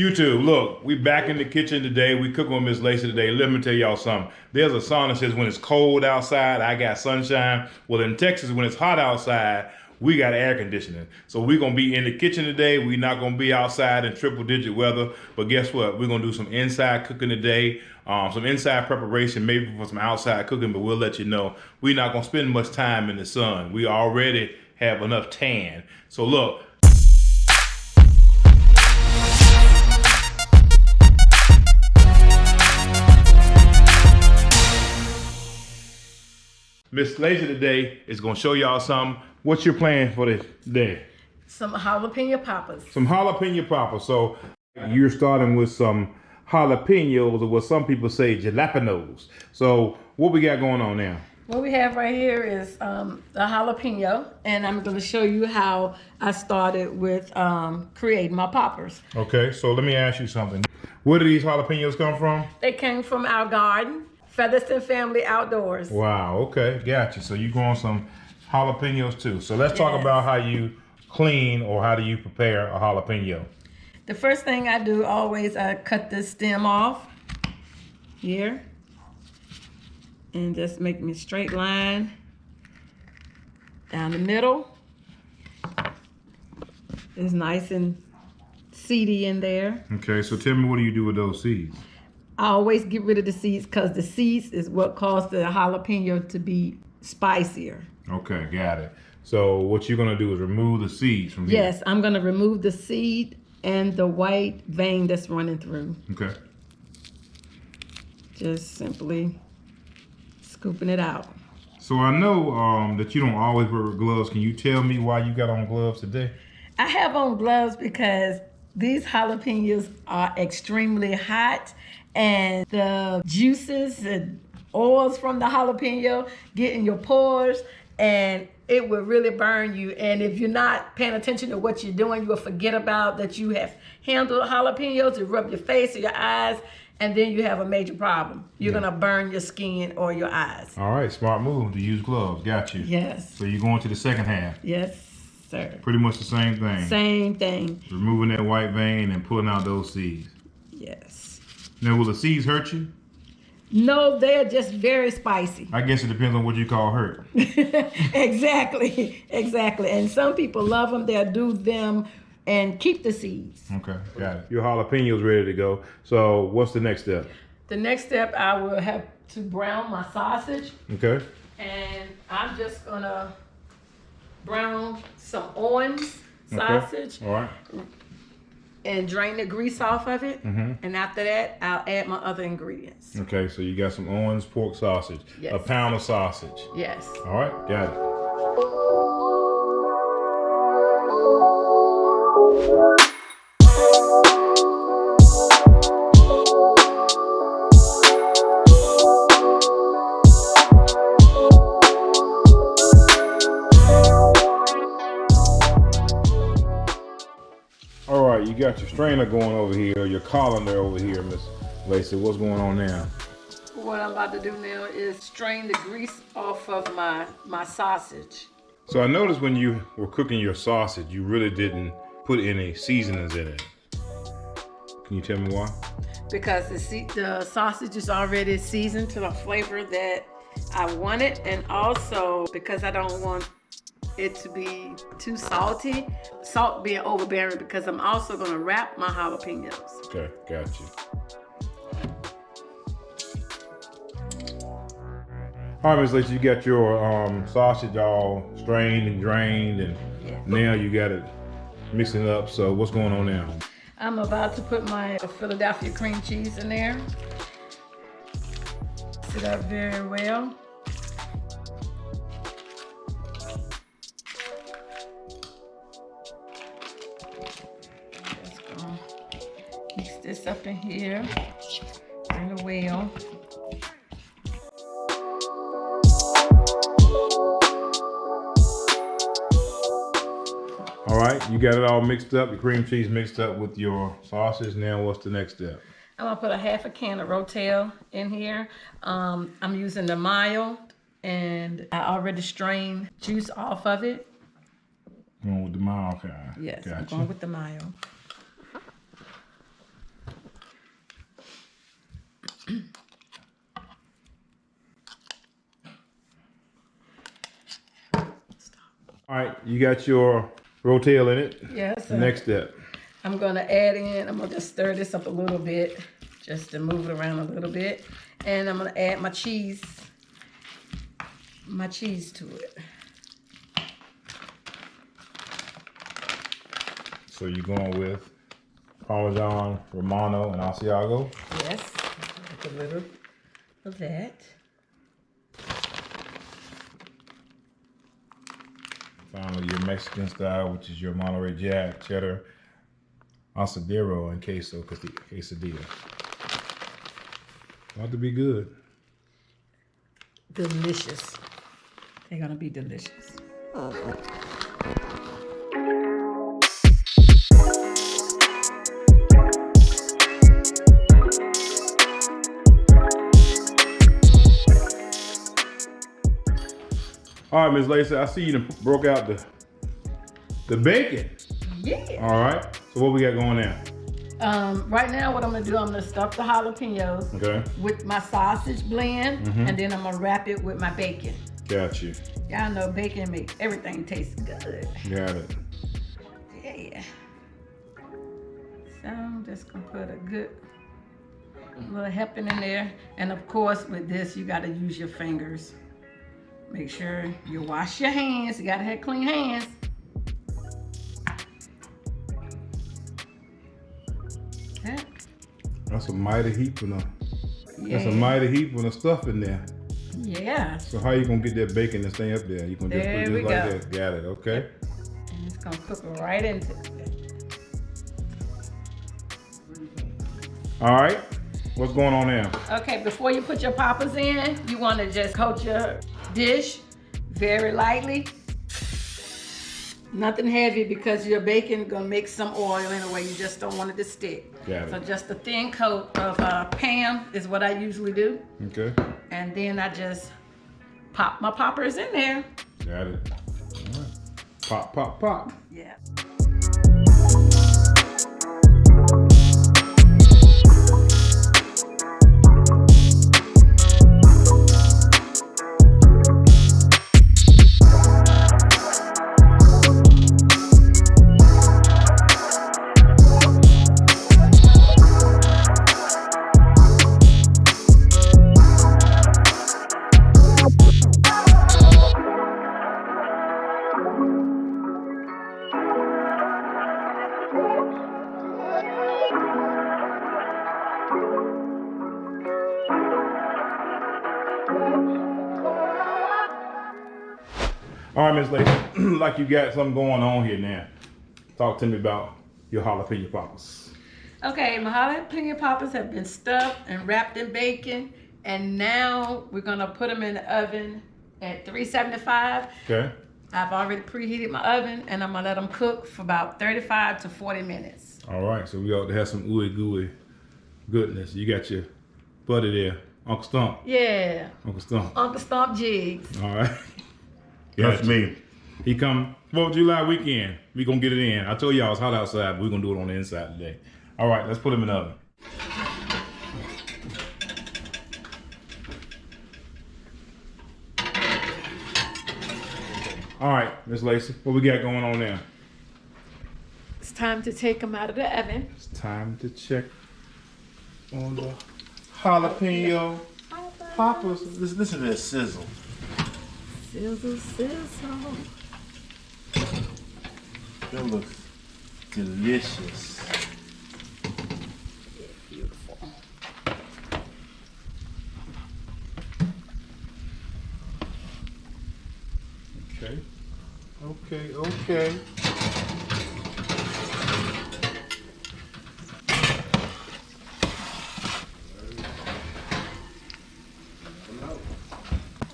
YouTube, look, we back in the kitchen today. We cooking with Miss LayC today. Let me tell y'all something. There's a song that says when it's cold outside, I got sunshine. Well, in Texas, when it's hot outside, we got air conditioning. So we're going to be in the kitchen today. We're not going to be outside in triple digit weather. But guess what? We're going to do some inside cooking today. Some inside preparation, maybe for some outside cooking, but we'll let you know. We're not going to spend much time in the sun. We already have enough tan. So look. Miss LayC today is going to show y'all something. What's your plan for this day? Some jalapeno poppers. Some jalapeno poppers. So you're starting with some jalapenos, or what some people say jalapenos. So what we got going on now? What we have right here is the jalapeno, and I'm going to show you how I started with creating my poppers. Okay, so let me ask you something. Where do these jalapenos come from? They came from our garden, Featherston Family Outdoors. Wow, okay, gotcha. So you're growing some jalapenos too. So let's talk about how you clean or how do you prepare a jalapeno. The first thing I do always, I cut the stem off here and just make me a straight line down the middle. It's nice and seedy in there. Okay, so tell me, what do you do with those seeds? I always get rid of the seeds because the seeds is what caused the jalapeno to be spicier. Okay, got it. So what you're gonna do is remove the seeds from here. Yes, I'm gonna remove the seed and the white vein that's running through. Okay. Just simply scooping it out. So I know that you don't always wear gloves. Can you tell me why you got on gloves today? I have on gloves because these jalapenos are extremely hot, and the juices and oils from the jalapeno get in your pores, and it will really burn you. And if you're not paying attention to what you're doing, you will forget about that you have handled jalapenos to rub your face or your eyes, and then you have a major problem. You're gonna burn your skin or your eyes. All right, smart move to use gloves. Got you. Yes. So you're going to the second half. Yes, sir. Pretty much the same thing. Same thing. Removing that white vein and pulling out those seeds. Yes. Now, will the seeds hurt you? No, they're just very spicy. I guess it depends on what you call hurt. Exactly, exactly. And some people love them. They'll do them and keep the seeds. Okay, got it. Your jalapeno's ready to go. So what's the next step? The next step, I will have to brown my sausage. Okay. And I'm just gonna brown some Owens sausage. All right. And drain the grease off of it. Mm-hmm. And after that, I'll add my other ingredients. Okay, so you got some Owens pork sausage. Yes. A pound of sausage. Yes. All right, got it. All right, you got your strainer going over here, your colander over here, Miss LayC. What's going on now? What I'm about to do now is strain the grease off of my sausage. So I noticed when you were cooking your sausage, you really didn't put any seasonings in it. Can you tell me why? Because the sausage is already seasoned to the flavor that I wanted, and also because I don't want it to be too salty, salt being overbearing, because I'm also going to wrap my jalapenos. Okay, got you. All right, Miss LayC, you got your sausage all strained and drained, and now you got it mixing up. So what's going on now? I'm about to put my Philadelphia cream cheese in there. Mix it up very well. Just gonna mix this up in here really well. All right, you got it all mixed up, your cream cheese mixed up with your sausage. Now what's the next step? I'm gonna put a half a can of Rotel in here. I'm using the mild, and I already strained juice off of it. Going with the mild kind. Yes, Gotcha. I'm going with the mild. All right, you got your rotel in it. Yes. Next step. I'm gonna add in, I'm gonna just stir this up a little bit, just to move it around a little bit. And I'm gonna add my cheese to it. So you're going with Parmesan, Romano, and Asiago? Yes, a little of that. Finally, your Mexican style, which is your Monterey Jack, cheddar, asadero, and queso, quesadilla. About to be good. Delicious. They're gonna be delicious. All right, Ms. LayC, I see you done broke out the bacon. Yeah. All right, so what we got going now? Right now, what I'm gonna do, I'm gonna stuff the jalapenos with my sausage blend, and then I'm gonna wrap it with my bacon. Got you. Y'all know bacon makes everything taste good. Got it. Yeah. So I'm just gonna put a good little helping in there. And of course, with this, you gotta use your fingers. Make sure you wash your hands. You gotta have clean hands. Okay. That's a mighty heap of Yeah. That's a mighty heap of stuff in there. Yeah. So how you gonna get that bacon to stay up there? You gonna just There put we it like go. that? Got it. Okay. And it's gonna cook right into it. All right. What's going on now? Okay, before you put your poppers in, you want to just coat your dish very lightly. Nothing heavy because your bacon gonna make some oil anyway. You just don't want it to stick. Got it. So just a thin coat of Pam is what I usually do. Okay. And then I just pop my poppers in there. Got it. All right. Pop, pop, pop. Yeah. All right, Ms. LayC, like you got something going on here now. Talk to me about your jalapeno poppers. Okay, my jalapeno poppers have been stuffed and wrapped in bacon, and now we're gonna put them in the oven at 375. Okay. I've already preheated my oven, and I'm gonna let them cook for about 35 to 40 minutes. All right, so we ought to have some ooey gooey goodness. You got your buddy there, Uncle Stump. Yeah, Uncle Stump. Uncle Stomp Jigs. All right. That's me. He come 4th of July weekend. We gonna get it in. I told y'all it's hot outside, but we gonna do it on the inside today. All right, let's put him in the oven. All right, Miss LayC, what we got going on now? It's time to take them out of the oven. It's time to check on the jalapeno poppers. Listen to this sizzle. Sizzle, sizzle. That looks delicious. Beautiful. Okay. Okay, okay.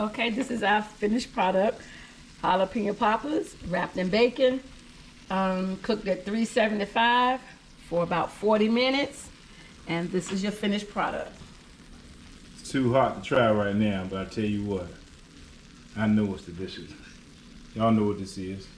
Okay, this is our finished product. Jalapeno poppers wrapped in bacon, cooked at 375 for about 40 minutes. And this is your finished product. It's too hot to try right now, but I tell you what, I know it's delicious. Y'all know what this is.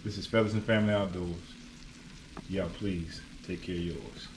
This is Feathers and Family Outdoors. Y'all please take care of yours.